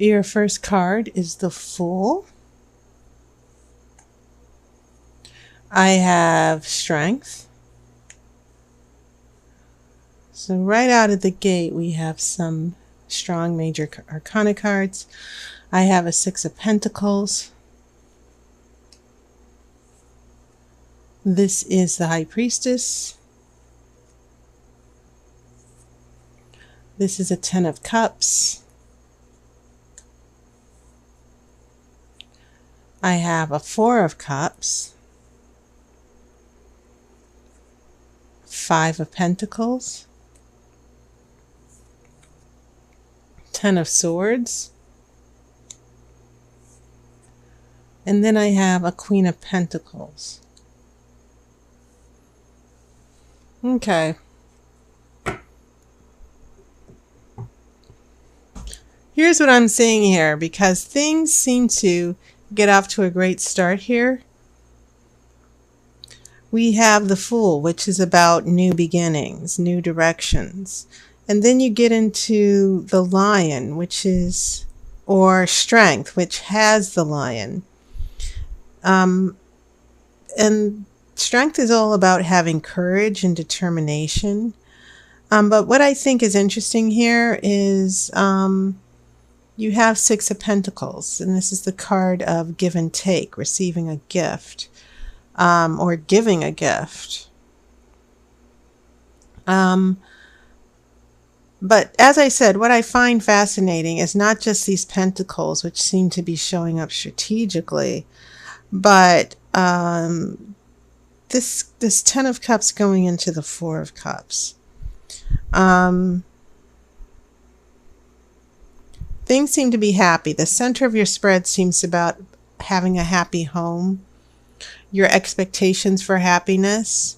Your first card is the Fool. I have Strength. So right out of the gate, we have some strong major arcana cards. I have a Six of Pentacles. This is the High Priestess. This is a Ten of Cups. I have a Four of Cups. Five of Pentacles. Ten of Swords. And then I have a Queen of Pentacles. Okay. Here's what I'm seeing here, because things seem to get off to a great start here. We have the Fool, which is about new beginnings, new directions. And then you get into the Lion, which is, or Strength, which has the Lion. And Strength is all about having courage and determination. But what I think is interesting here is you have Six of Pentacles, and this is the card of give and take, receiving a gift, or giving a gift. But as I said, what I find fascinating is not just these pentacles, which seem to be showing up strategically, but this Ten of Cups going into the Four of Cups. Things seem to be happy. The center of your spread seems about having a happy home, your expectations for happiness.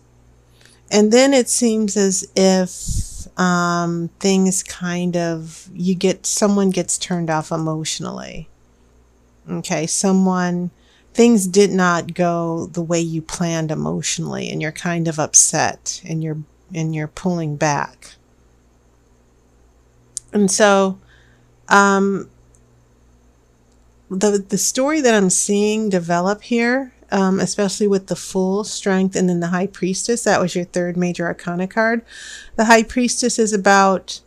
And then it seems as if things kind of, someone gets turned off emotionally. Okay, things did not go the way you planned emotionally, and you're kind of upset, and you're pulling back. And so the story that I'm seeing develop here, especially with the Fool, Strength, and then the High Priestess, that was your third major arcana card. The High Priestess is about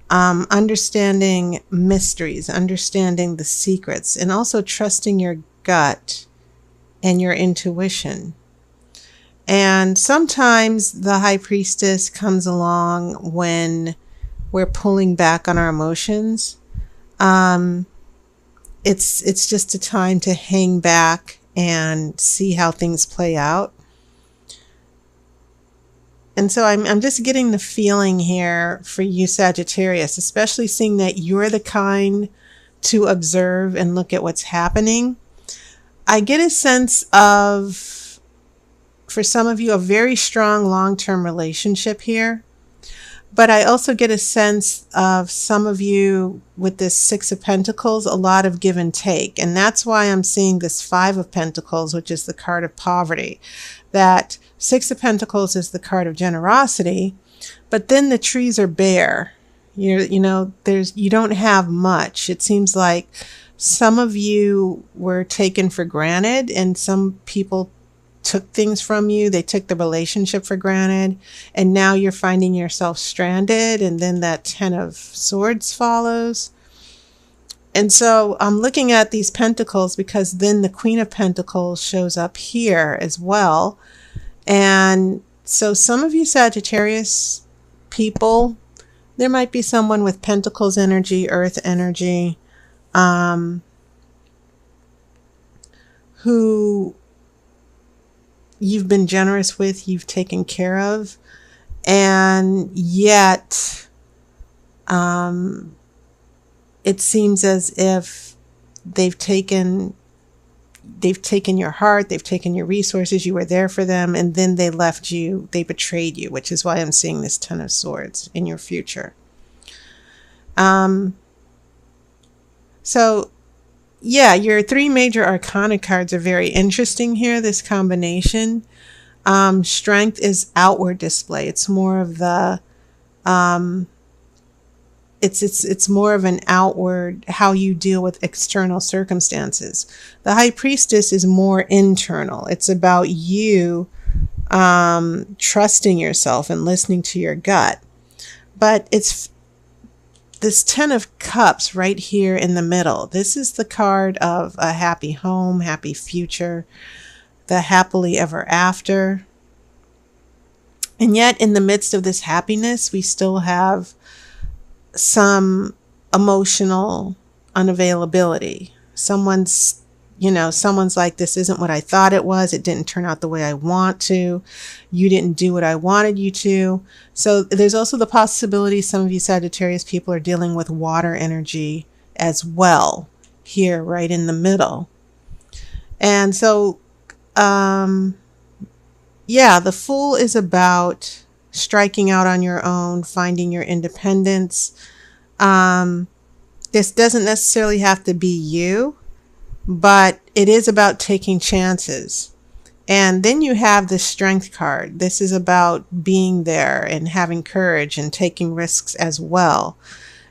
understanding mysteries, understanding the secrets, and also trusting your gut and your intuition. And sometimes the High Priestess comes along when we're pulling back on our emotions. It's just a time to hang back and see how things play out. And so I'm just getting the feeling here for you, Sagittarius, especially seeing that you're the kind to observe and look at what's happening. I get a sense of, for some of you, a very strong long-term relationship here. But I also get a sense of some of you with this Six of Pentacles, a lot of give and take. And that's why I'm seeing this Five of Pentacles, which is the card of poverty. That Six of Pentacles is the card of generosity, but then the trees are bare. You don't have much. It seems like some of you were taken for granted, and some people took things from you. They took the relationship for granted, and now you're finding yourself stranded, and then that Ten of Swords follows. And so I'm looking at these pentacles because then the Queen of Pentacles shows up here as well. And so some of you Sagittarius people, there might be someone with Pentacles energy, Earth energy, who you've been generous with, you've taken care of, and yet it seems as if they've taken your heart, they've taken your resources, you were there for them, and then they left you, they betrayed you, which is why I'm seeing this Ten of Swords in your future. So yeah, your three major arcana cards are very interesting here, this combination. Strength is outward display. It's more of the it's more of an outward, how you deal with external circumstances. The High Priestess is more internal. It's about you trusting yourself and listening to your gut. But it's this 10 of Cups right here in the middle. This is the card of a happy home, happy future, the happily ever after. And yet in the midst of this happiness, we still have some emotional unavailability. Someone's like, this isn't what I thought it was. It didn't turn out the way I want to. You didn't do what I wanted you to. So there's also the possibility some of you Sagittarius people are dealing with water energy as well, here right in the middle. And so, yeah, the Fool is about striking out on your own, finding your independence. This doesn't necessarily have to be you, but it is about taking chances. And then you have the Strength card. This is about being there and having courage and taking risks as well.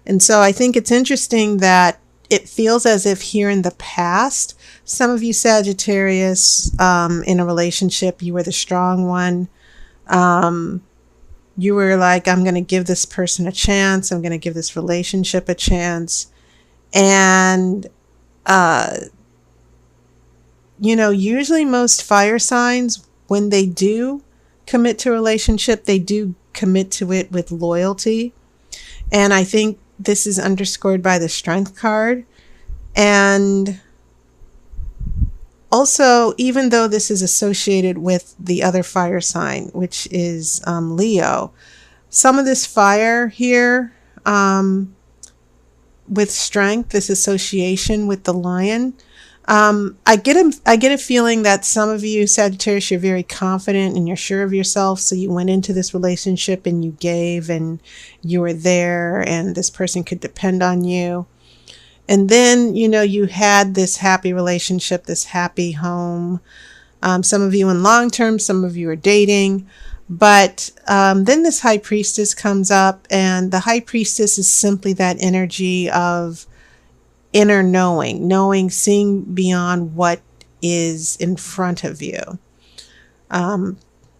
And so I think it's interesting that it feels as if here in the past, some of you Sagittarius in a relationship, you were the strong one. You were like, I'm going to give this person a chance. I'm going to give this relationship a chance. And, usually most fire signs, when they do commit to a relationship, they do commit to it with loyalty. And I think this is underscored by the Strength card. And also, even though this is associated with the other fire sign, which is Leo, some of this fire here with Strength, this association with the Lion, I get a feeling that some of you Sagittarius, you're very confident and you're sure of yourself. So you went into this relationship and you gave and you were there and this person could depend on you. And then, you had this happy relationship, this happy home. Some of you in long term, some of you are dating. But then this High Priestess comes up, and the High Priestess is simply that energy of inner knowing, seeing beyond what is in front of you.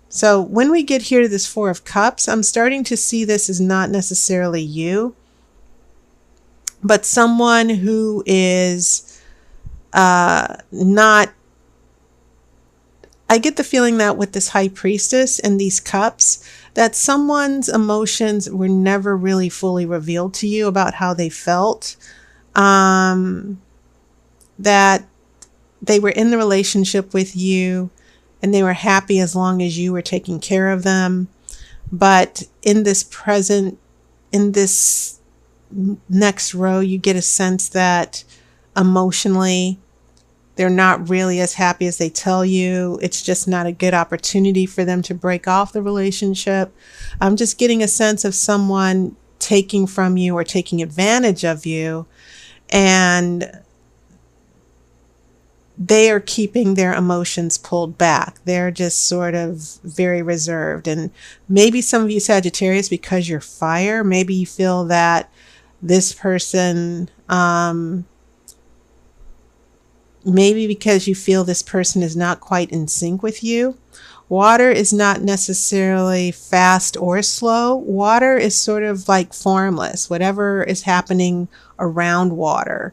So when we get here to this Four of Cups, I'm starting to see this as not necessarily you, but someone who is not. I get the feeling that with this High Priestess and these cups, that someone's emotions were never really fully revealed to you about how they felt. That they were in the relationship with you and they were happy as long as you were taking care of them. But in this next row, you get a sense that emotionally, they're not really as happy as they tell you. It's just not a good opportunity for them to break off the relationship. I'm just getting a sense of someone taking from you or taking advantage of you, and they are keeping their emotions pulled back. They're just sort of very reserved. And maybe some of you Sagittarius, because you're fire, maybe you feel that this person, maybe because you feel this person is not quite in sync with you. Water is not necessarily fast or slow. Water is sort of like formless. Whatever is happening around water,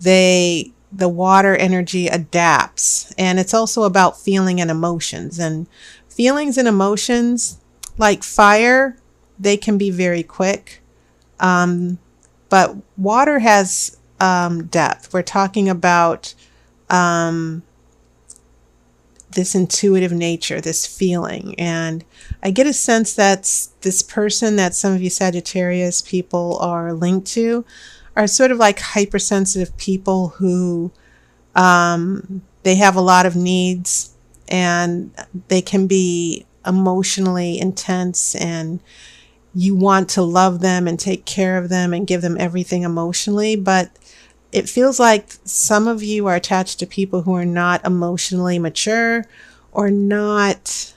the water energy adapts. And it's also about feeling and emotions. And feelings and emotions, like fire, they can be very quick. But water has depth. We're talking about this intuitive nature, this feeling. And I get a sense that this person that some of you Sagittarius people are linked to are sort of like hypersensitive people who they have a lot of needs and they can be emotionally intense, and you want to love them and take care of them and give them everything emotionally. But it feels like some of you are attached to people who are not emotionally mature or not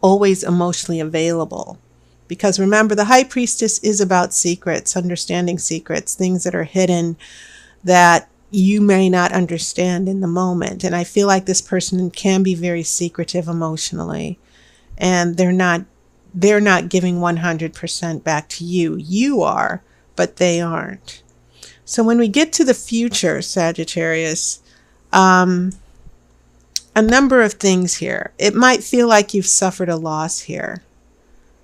always emotionally available, Because remember, the High Priestess is about secrets, understanding secrets, things that are hidden that you may not understand in the moment. And I feel like this person can be very secretive emotionally, and they're not giving 100% back to you. You are, but they aren't. So when we get to the future, Sagittarius, a number of things here. It might feel like you've suffered a loss here,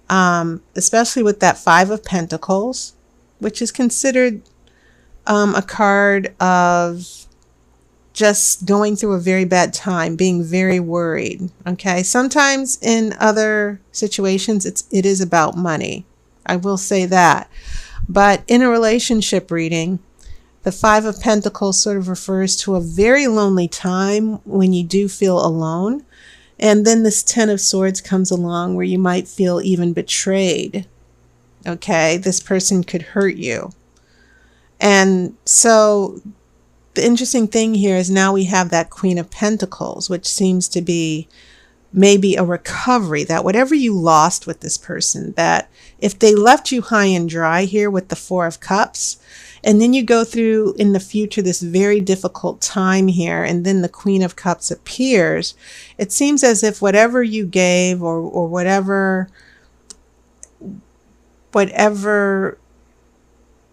especially with that Five of Pentacles, which is considered a card of just going through a very bad time, being very worried. Okay, sometimes in other situations it is about money. I will say that. But in a relationship reading, the Five of Pentacles sort of refers to a very lonely time when you do feel alone. And then this Ten of Swords comes along where you might feel even betrayed. Okay, this person could hurt you. And so the interesting thing here is now we have that Queen of Pentacles, which seems to be maybe a recovery, that whatever you lost with this person, that if they left you high and dry here with the Four of Cups, and then you go through in the future this very difficult time here, and then the Queen of Cups appears, it seems as if whatever you gave or whatever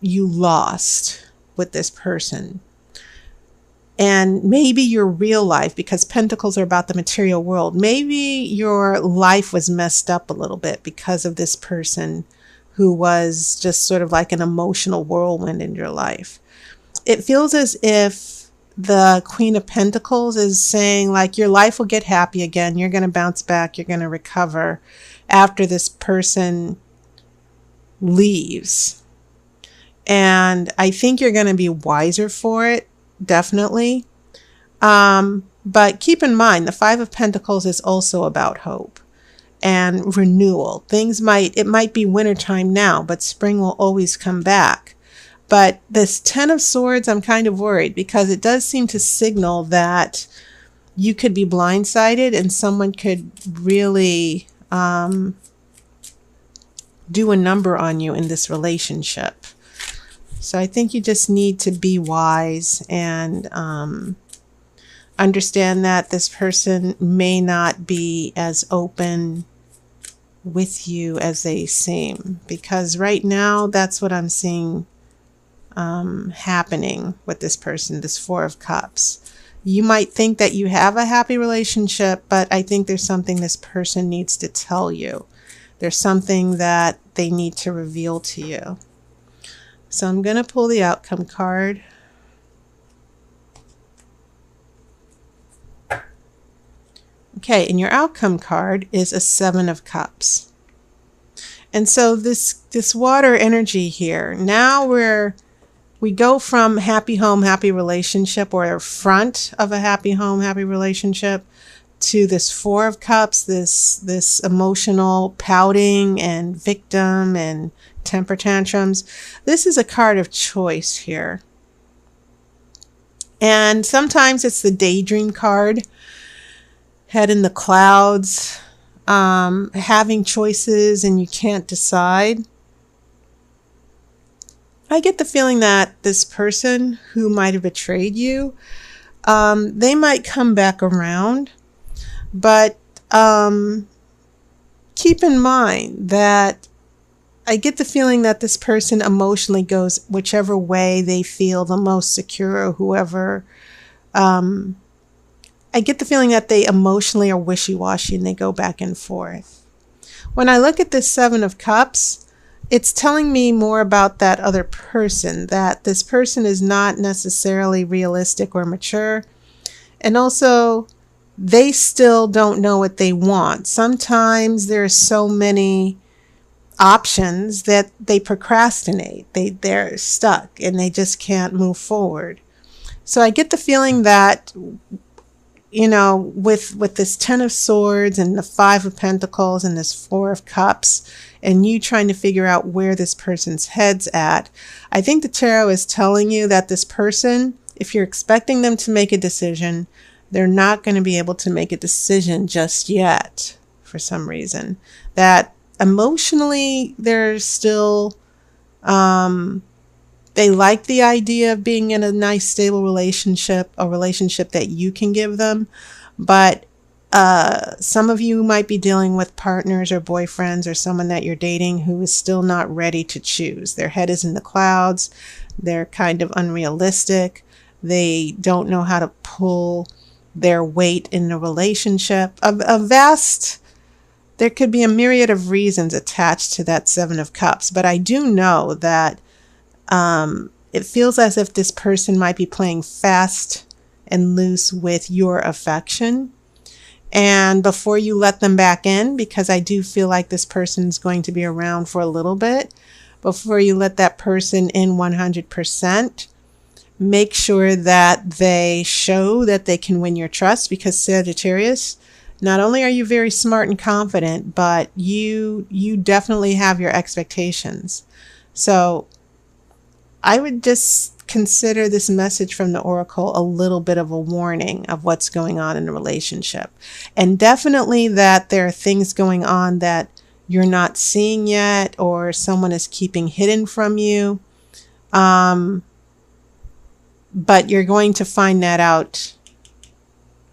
you lost with this person, and maybe your real life, because Pentacles are about the material world, maybe your life was messed up a little bit because of this person who was just sort of like an emotional whirlwind in your life. It feels as if the Queen of Pentacles is saying, like, your life will get happy again. You're going to bounce back. You're going to recover after this person leaves. And I think you're going to be wiser for it, definitely. But keep in mind, the Five of Pentacles is also about hope and renewal. It might be wintertime now, but spring will always come back. But this Ten of Swords, I'm kind of worried, because it does seem to signal that you could be blindsided and someone could really do a number on you in this relationship. So I think you just need to be wise and understand that this person may not be as open with you as they seem, because right now that's what I'm seeing happening with this person, this Four of Cups. You might think that you have a happy relationship, but I think there's something this person needs to tell you. There's something that they need to reveal to you. So I'm going to pull the outcome card. Okay, and your outcome card is a Seven of Cups. And so this water energy here, now we go from happy home, happy relationship, or front of a happy home, happy relationship, to this Four of Cups, this emotional pouting and victim and temper tantrums. This is a card of choice here. And sometimes it's the daydream card, head in the clouds, having choices and you can't decide. I get the feeling that this person who might have betrayed you, they might come back around, but keep in mind that I get the feeling that this person emotionally goes whichever way they feel the most secure, or whoever. I get the feeling that they emotionally are wishy-washy and they go back and forth. When I look at this Seven of Cups, it's telling me more about that other person, that this person is not necessarily realistic or mature. And also, they still don't know what they want. Sometimes there are so many options that they procrastinate. They're stuck and they just can't move forward. So I get the feeling that, you know, with this Ten of Swords and the Five of Pentacles and this Four of Cups, and you trying to figure out where this person's head's at, I think the tarot is telling you that this person, if you're expecting them to make a decision, they're not going to be able to make a decision just yet for some reason. That emotionally, they're still, they like the idea of being in a nice, stable relationship, a relationship that you can give them. But some of you might be dealing with partners or boyfriends or someone that you're dating who is still not ready to choose. Their head is in the clouds. They're kind of unrealistic. They don't know how to pull their weight in a relationship. There could be a myriad of reasons attached to that Seven of Cups. But I do know that it feels as if this person might be playing fast and loose with your affection. And before you let them back in, because I do feel like this person's going to be around for a little bit, before you let that person in 100%, make sure that they show that they can win your trust, because Sagittarius, not only are you very smart and confident, but you definitely have your expectations. So I would just consider this message from the Oracle a little bit of a warning of what's going on in a relationship. And definitely that there are things going on that you're not seeing yet, or someone is keeping hidden from you. But you're going to find that out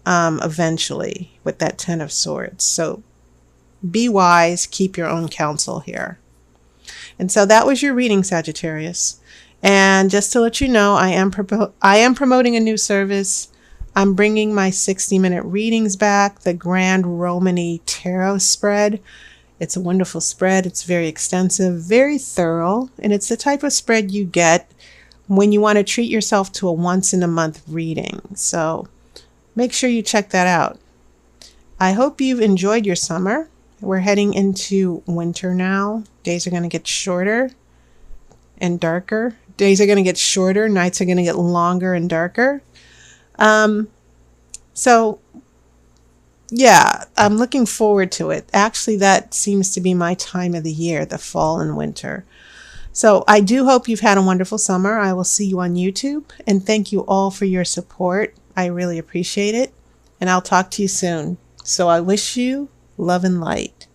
eventually with that Ten of Swords. So be wise, keep your own counsel here. And so that was your reading, Sagittarius. And just to let you know, I am promoting a new service. I'm bringing my 60-minute readings back, the Grand Romany Tarot spread. It's a wonderful spread. It's very extensive, very thorough, and it's the type of spread you get when you want to treat yourself to a once-in-a-month reading. So make sure you check that out. I hope you've enjoyed your summer. We're heading into winter now. Days are going to get shorter and darker. Days are going to get shorter. Nights are going to get longer and darker. So, yeah, I'm looking forward to it. Actually, that seems to be my time of the year, the fall and winter. So I do hope you've had a wonderful summer. I will see you on YouTube. And thank you all for your support. I really appreciate it. And I'll talk to you soon. So I wish you love and light.